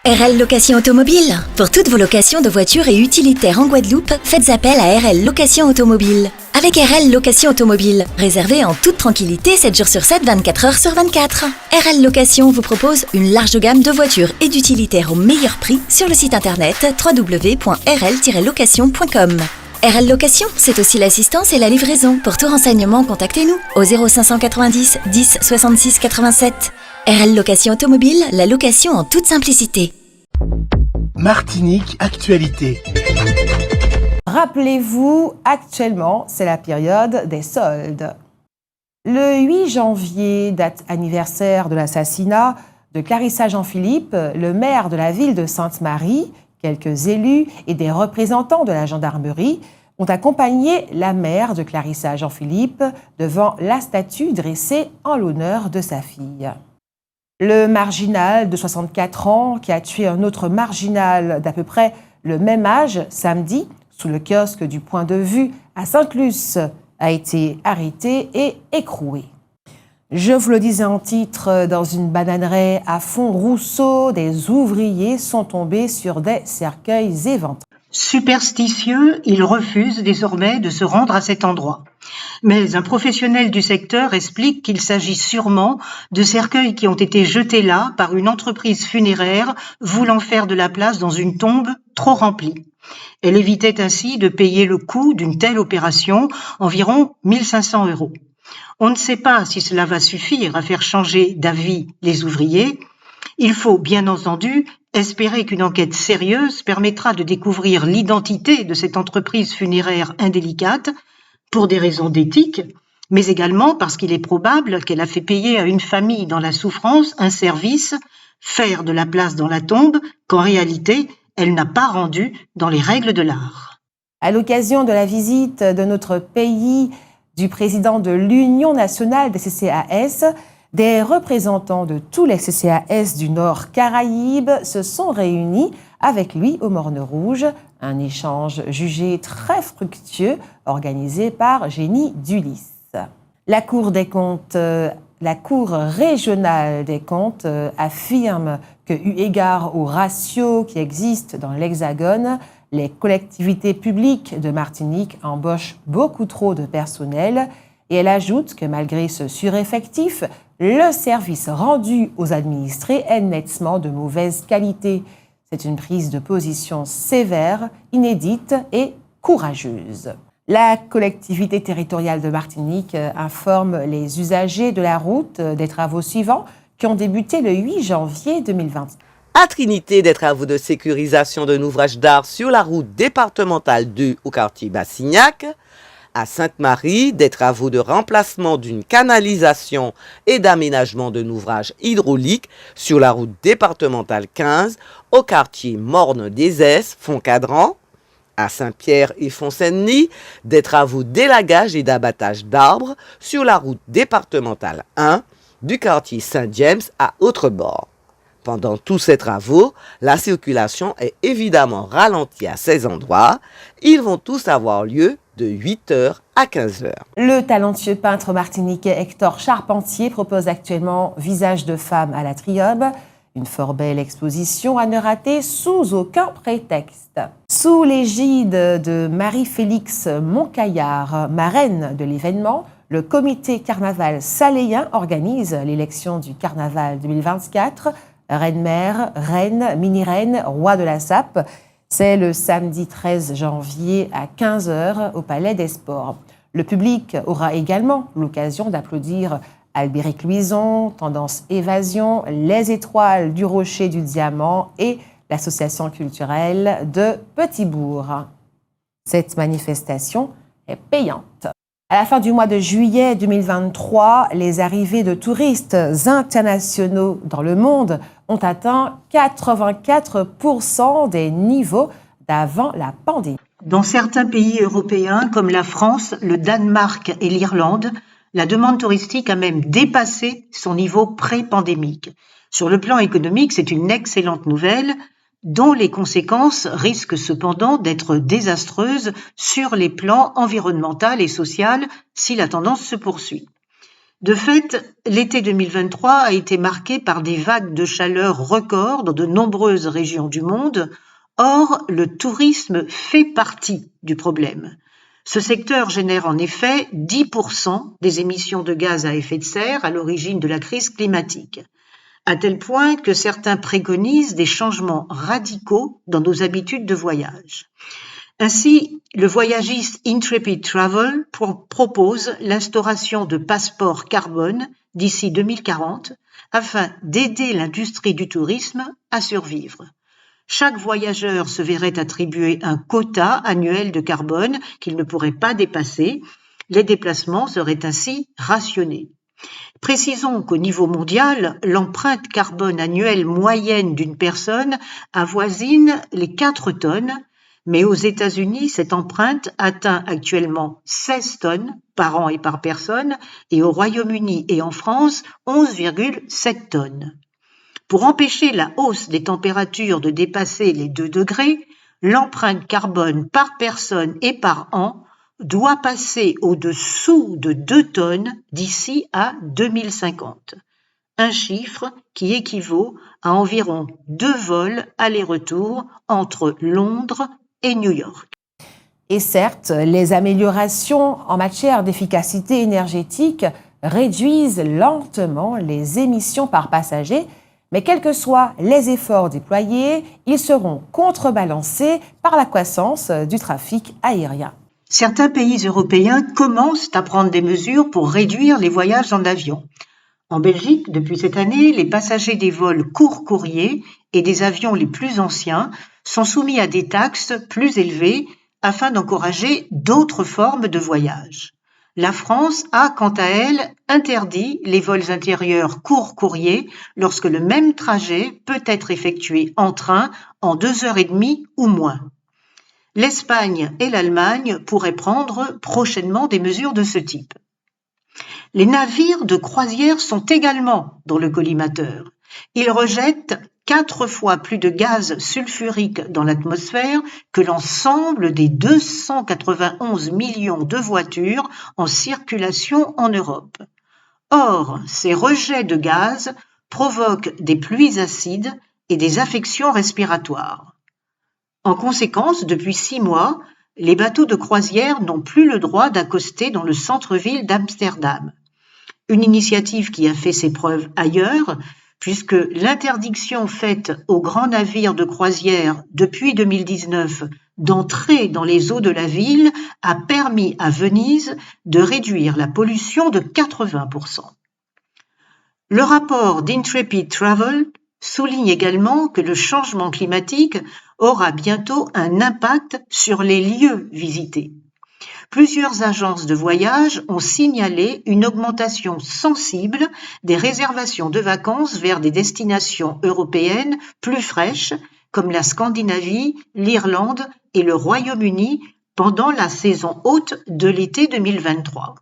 RL Location Automobile. Pour toutes vos locations de voitures et utilitaires en Guadeloupe, faites appel à RL Location Automobile. Avec RL Location Automobile, réservez en toute tranquillité 7 jours sur 7, 24 heures sur 24. RL Location vous propose une large gamme de voitures et d'utilitaires au meilleur prix sur le site internet www.rl-location.com. RL Location, c'est aussi l'assistance et la livraison. Pour tout renseignement, contactez-nous au 0590 10 66 87. RL Location Automobile, la location en toute simplicité. Martinique Actualité. Rappelez-vous, actuellement, c'est la période des soldes. Le 8 janvier, date anniversaire de l'assassinat de Clarissa Jean-Philippe, le maire de la ville de Sainte-Marie, quelques élus et des représentants de la gendarmerie ont accompagné la mère de Clarissa Jean-Philippe devant la statue dressée en l'honneur de sa fille. Le marginal de 64 ans qui a tué un autre marginal d'à peu près le même âge samedi sous le kiosque du Point de Vue à Sainte-Luce a été arrêté et écroué. Je vous le disais en titre, dans une bananeraie à Font-Rousseau, des ouvriers sont tombés sur des cercueils éventrés. Superstitieux, ils refusent désormais de se rendre à cet endroit. Mais un professionnel du secteur explique qu'il s'agit sûrement de cercueils qui ont été jetés là par une entreprise funéraire voulant faire de la place dans une tombe trop remplie. Elle évitait ainsi de payer le coût d'une telle opération, environ 1 500 €. On ne sait pas si cela va suffire à faire changer d'avis les ouvriers. Il faut bien entendu espérer qu'une enquête sérieuse permettra de découvrir l'identité de cette entreprise funéraire indélicate pour des raisons d'éthique, mais également parce qu'il est probable qu'elle a fait payer à une famille dans la souffrance un service, faire de la place dans la tombe, qu'en réalité, elle n'a pas rendu dans les règles de l'art. À l'occasion de la visite de notre pays du président de l'Union nationale des CCAS, des représentants de tous les CCAS du Nord Caraïbes se sont réunis avec lui au Morne Rouge, un échange jugé très fructueux organisé par Génie Dulis. La Cour régionale des comptes affirme que, eu égard aux ratios qui existent dans l'Hexagone, les collectivités publiques de Martinique embauchent beaucoup trop de personnel et elle ajoute que malgré ce sureffectif, le service rendu aux administrés est nettement de mauvaise qualité. C'est une prise de position sévère, inédite et courageuse. La collectivité territoriale de Martinique informe les usagers de la route des travaux suivants qui ont débuté le 8 janvier 2020. À Trinité, des travaux de sécurisation d'un ouvrage d'art sur la route départementale 2 au quartier Bassignac. À Sainte-Marie, des travaux de remplacement d'une canalisation et d'aménagement d'un ouvrage hydraulique sur la route départementale 15 au quartier Morne-des-Esses, Foncadran. À Saint-Pierre et Font-Saint-Denis, des travaux d'élagage et d'abattage d'arbres sur la route départementale 1 du quartier Saint-James à Autrebord. Pendant tous ces travaux, la circulation est évidemment ralentie à ces endroits. Ils vont tous avoir lieu de 8h à 15h. Le talentueux peintre martiniquais Hector Charpentier propose actuellement Visage de femme à l'Atrium, une fort belle exposition à ne rater sous aucun prétexte. Sous l'égide de Marie-Félix Moncaillard, marraine de l'événement, le comité carnaval saléen organise l'élection du carnaval 2024. Reine-mère, reine, mini-reine, roi de la Sape. C'est le samedi 13 janvier à 15h au Palais des Sports. Le public aura également l'occasion d'applaudir Albéric Louison, Tendance Évasion, Les Étoiles du Rocher du Diamant et l'association culturelle de Petit-Bourg. Cette manifestation est payante. À la fin du mois de juillet 2023, les arrivées de touristes internationaux dans le monde ont atteint 84% des niveaux d'avant la pandémie. Dans certains pays européens comme la France, le Danemark et l'Irlande, la demande touristique a même dépassé son niveau pré-pandémique. Sur le plan économique, c'est une excellente nouvelle, dont les conséquences risquent cependant d'être désastreuses sur les plans environnemental et social si la tendance se poursuit. De fait, l'été 2023 a été marqué par des vagues de chaleur records dans de nombreuses régions du monde. Or, le tourisme fait partie du problème. Ce secteur génère en effet 10% des émissions de gaz à effet de serre à l'origine de la crise climatique, à tel point que certains préconisent des changements radicaux dans nos habitudes de voyage. Ainsi, le voyagiste Intrepid Travel propose l'instauration de passeports carbone d'ici 2040 afin d'aider l'industrie du tourisme à survivre. Chaque voyageur se verrait attribuer un quota annuel de carbone qu'il ne pourrait pas dépasser. Les déplacements seraient ainsi rationnés. Précisons qu'au niveau mondial, l'empreinte carbone annuelle moyenne d'une personne avoisine les 4 tonnes, mais aux États-Unis, cette empreinte atteint actuellement 16 tonnes par an et par personne, et au Royaume-Uni et en France, 11,7 tonnes. Pour empêcher la hausse des températures de dépasser les 2 degrés, l'empreinte carbone par personne et par an doit passer au-dessous de 2 tonnes d'ici à 2050. Un chiffre qui équivaut à environ 2 vols aller-retour entre Londres et New York. Et certes, les améliorations en matière d'efficacité énergétique réduisent lentement les émissions par passager, mais quels que soient les efforts déployés, ils seront contrebalancés par la croissance du trafic aérien. Certains pays européens commencent à prendre des mesures pour réduire les voyages en avion. En Belgique, depuis cette année, les passagers des vols court courrier et des avions les plus anciens sont soumis à des taxes plus élevées afin d'encourager d'autres formes de voyage. La France a, quant à elle, interdit les vols intérieurs court courrier lorsque le même trajet peut être effectué en train en 2h30 ou moins. L'Espagne et l'Allemagne pourraient prendre prochainement des mesures de ce type. Les navires de croisière sont également dans le collimateur. Ils rejettent 4 fois plus de gaz sulfurique dans l'atmosphère que l'ensemble des 291 millions de voitures en circulation en Europe. Or, ces rejets de gaz provoquent des pluies acides et des affections respiratoires. En conséquence, depuis 6 mois, les bateaux de croisière n'ont plus le droit d'accoster dans le centre-ville d'Amsterdam. Une initiative qui a fait ses preuves ailleurs, puisque l'interdiction faite aux grands navires de croisière depuis 2019 d'entrer dans les eaux de la ville a permis à Venise de réduire la pollution de 80%. Le rapport d'Intrepid Travel souligne également que le changement climatique aura bientôt un impact sur les lieux visités. Plusieurs agences de voyage ont signalé une augmentation sensible des réservations de vacances vers des destinations européennes plus fraîches, comme la Scandinavie, l'Irlande et le Royaume-Uni pendant la saison haute de l'été 2023.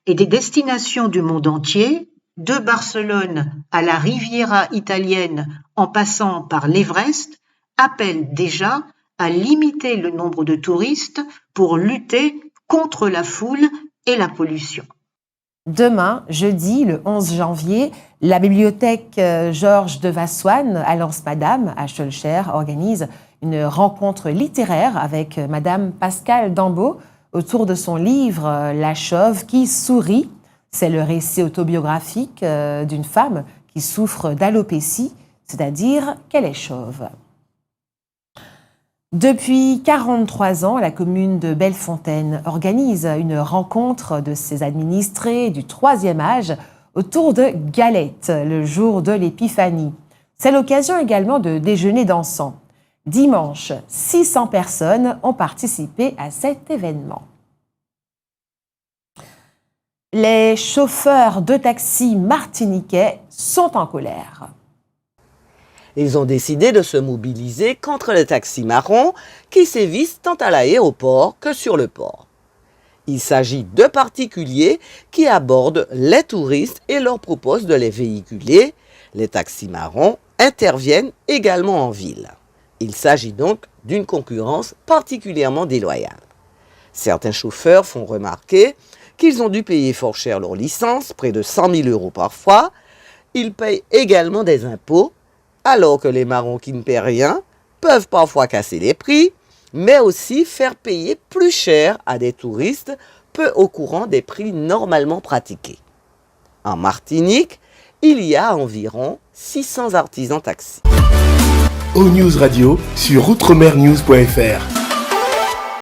Et des destinations du monde entier, de Barcelone à la Riviera italienne en passant par l'Everest, appellent déjà à limiter le nombre de touristes pour lutter contre la foule et la pollution. Demain, jeudi, le 11 janvier, la bibliothèque Georges de Vassoine à Lens-Madame, à Schœlcher, organise une rencontre littéraire avec Madame Pascale Dambeau autour de son livre « La chauve qui sourit ». C'est le récit autobiographique d'une femme qui souffre d'alopécie, c'est-à-dire qu'elle est chauve. Depuis 43 ans, la commune de Bellefontaine organise une rencontre de ses administrés du 3e âge autour de galettes, le jour de l'Épiphanie. C'est l'occasion également de déjeuner dansant. Dimanche, 600 personnes ont participé à cet événement. Les chauffeurs de taxi martiniquais sont en colère. Ils ont décidé de se mobiliser contre les taxis marrons qui sévissent tant à l'aéroport que sur le port. Il s'agit de particuliers qui abordent les touristes et leur proposent de les véhiculer. Les taxis marrons interviennent également en ville. Il s'agit donc d'une concurrence particulièrement déloyale. Certains chauffeurs font remarquer qu'ils ont dû payer fort cher leur licence, près de 100 000 € parfois. Ils payent également des impôts, alors que les marrons qui ne paient rien peuvent parfois casser les prix, mais aussi faire payer plus cher à des touristes peu au courant des prix normalement pratiqués. En Martinique, il y a environ 600 artisans taxis. O-News Radio sur outremernews.fr.